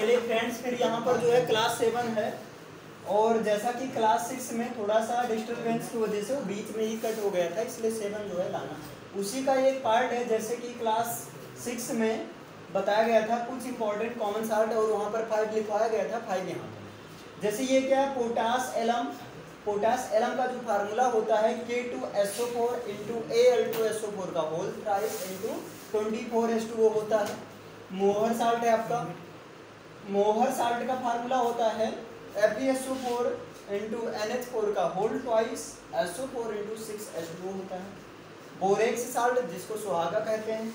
चलिए फ्रेंड्स, फिर यहाँ पर जो है क्लास 7 है, और जैसा कि क्लास 6 में थोड़ा सा डिस्टर्बेंस की वजह से वो बीच में ही कट हो गया था, इसलिए 7 जो है लाना उसी का एक पार्ट है। जैसे कि क्लास 6 में बताया गया था कुछ इंपॉर्टेंट कॉमन साल्ट, और वहाँ पर 5 लिखवाया गया था, 5 यहाँ पर। जैसे ये क्या है, पोटास एलम। पोटास एलम का जो फार्मूला होता है K2SO4 × Al2SO4 का होल थ्राइस × 24H2O होता है। मोहर साल्ट है आपका, मोहर साल्ट का फार्मूला होता है FeSO4 × NH4 का होल ट्वाइस SO4 × 6H2O होता है। बोरेक्स साल्ट जिसको सुहागा कहते हैं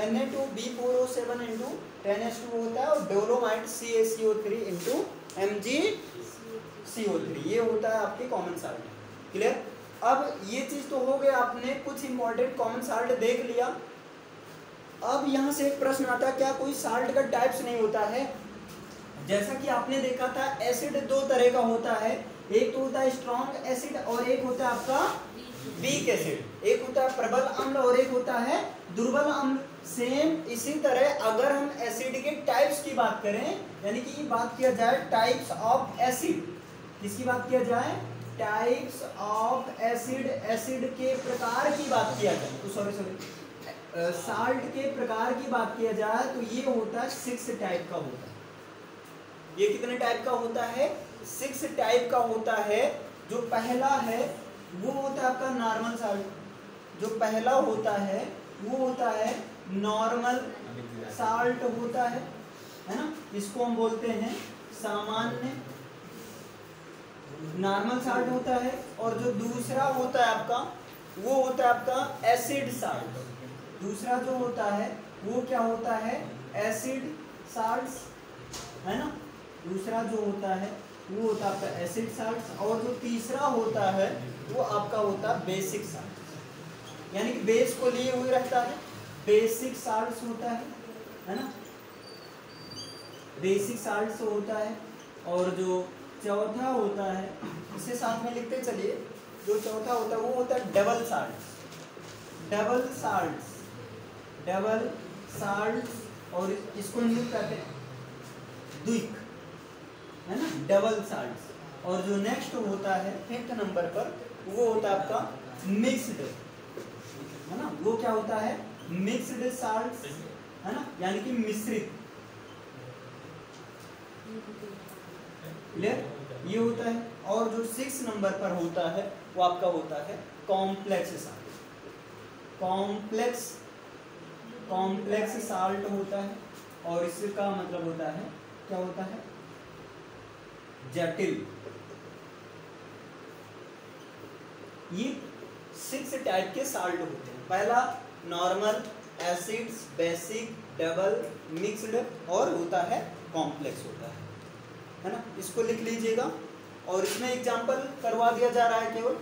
Na2B4O7 × 10H2O होता है, और डोलोमाइट CaCO3 × MgCO3 ये होता है आपके कॉमन साल्ट। क्लियर? अब ये चीज तो हो गया, आपने कुछ इंपॉर्टेंट कॉमन साल्ट देख लिया। अब यहाँ से एक प्रश्न आता है, क्या कोई साल्ट का टाइप्स नहीं होता है? जैसा कि आपने देखा था एसिड दो तरह का होता है, एक तो होता है स्ट्रॉन्ग एसिड और एक होता है आपका वीक एसिड। एक होता है प्रबल अम्ल और एक होता है दुर्बल अम्ल। सेम इसी तरह अगर हम एसिड के टाइप्स की बात करें, यानी कि बात किया जाए टाइप्स ऑफ एसिड, किसकी बात किया जाए? टाइप्स ऑफ एसिड, एसिड के प्रकार की बात किया जाए तो सॉरी साल्ट के प्रकार की बात किया जाए तो ये होता है 6 टाइप का होता है। ये कितने टाइप का होता है? 6 टाइप का होता है। जो पहला है वो होता है आपका नॉर्मल साल्ट। जो पहला होता है वो होता है नॉर्मल साल्ट होता है ना, इसको हम बोलते हैं सामान्य नॉर्मल साल्ट होता है। और जो दूसरा होता है आपका वो होता है आपका एसिड साल्ट। दूसरा जो होता है वो क्या होता है? एसिड साल्ट्स, है ना। दूसरा जो होता है वो होता है आपका एसिड साल्ट्स, और जो तीसरा होता है वो आपका होता है बेसिक साल्ट, यानी कि बेस को लिए हुए रहता है, बेसिक साल्ट्स होता है ना, बेसिक साल्ट्स होता है। और जो चौथा होता है, इसे साथ में लिखते चलिए, जो चौथा होता है वो होता है double salts. Double salts, double salts, और इसको इंग्लिश कहते हैं द्विक, है ना, डबल साल्ट्स। और जो नेक्स्ट होता है 5th नंबर पर वो होता है आपका मिक्स्ड, है ना। वो क्या होता है? मिक्स्ड साल्ट्स, है ना, यानी कि मिश्रित। क्लियर? ये होता है। और जो 6 नंबर पर होता है वो आपका होता है complex salt. Complex, complex salt होता है, और इसका मतलब होता है क्या होता है? जटिल। ये 6 टाइप के साल्ट होते हैं। पहला normal, acids, basic, double, mixed, और होता है कॉम्प्लेक्स होता है ना। इसको लिख लीजिएगा, और इसमें एग्जांपल करवा दिया जा रहा है केवल,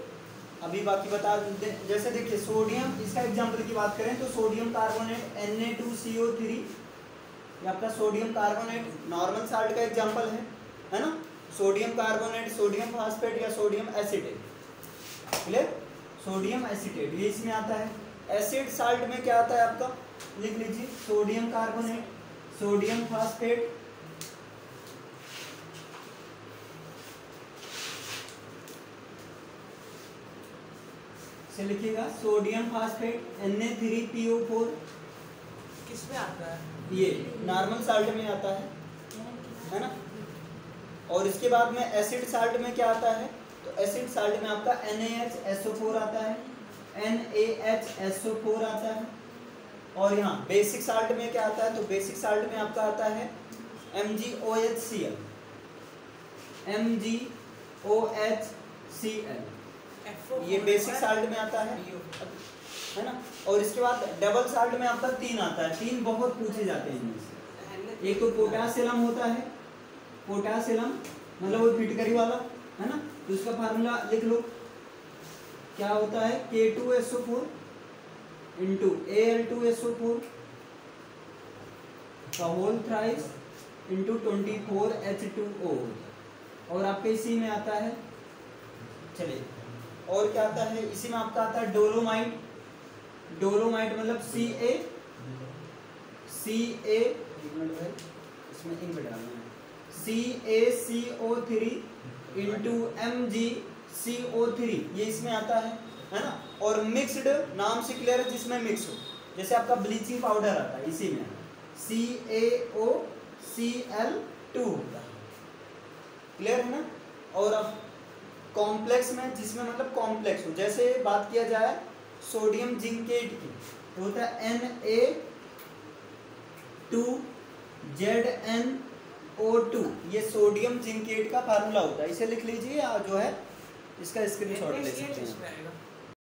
अभी बाकी बता दें। जैसे देखिए सोडियम, इसका एग्जांपल की बात करें तो सोडियम कार्बोनेट Na2CO3, ये आपका सोडियम कार्बोनेट नॉर्मल साल्ट का एग्जांपल है ना। सोडियम कार्बोनेट, सोडियम फास्फेट या sodium acetate. Clear? Sodium acetate ये इसमें आता है। एसिड साल्ट में क्या आता है आपका? लिख लीजिए, सोडियम कार्बोनेट, सोडियम फास्फेट, से लिखिएगा सोडियम फास्फेट Na3PO4। किसमें आता है? ये नॉर्मल साल्ट में आता है ना। और इसके बाद में एसिड साल्ट में क्या आता है? तो एसिड साल्ट में आपका NaHSO4 आता है, NaHSO4 आता है। और यहाँ बेसिक साल्ट में क्या आता है? तो बेसिक साल्ट में आपका आता है MgOHCl, MgOHCl, ये बेसिक साल्ट में आता है ना। और इसके बाद डबल साल्ट में आपका 3 आता है। 3 बहुत पूछे जाते हैं इनमें। एक तो पोटासियम होता है, पोटासियम मतलब वो फिटकरी वाला, है ना। तो उसका फार्मूला लिख लो, क्या होता है? K2SO4 × Al2SO4 का होल थ्राइस × 24H2O। और आपके इसी में आता है, चलिए और क्या आता है? इसी में आपका आता है डोलोमाइट। डोलोमाइट मतलब Ca, एक मिनट भाई, इसमें इंक डालना है। CaCO3 इंटू MgCO3, ये इसमें आता है ना। और मिक्स्ड नाम से क्लियर है, जिसमें मिक्स हो, जैसे आपका ब्लीचिंग पाउडर आता है, इसी में CaOCl2 होता है, क्लियर है ना। और अब कॉम्प्लेक्स में, जिसमें मतलब कॉम्प्लेक्स हो, जैसे बात किया जाए सोडियम जिंकेट की, तो होता है Na2ZnO2, ये सोडियम जिंकेट का फार्मूला होता है, इसे लिख लीजिए, या जो है इसका स्क्रीनशॉट ले सकते हैं।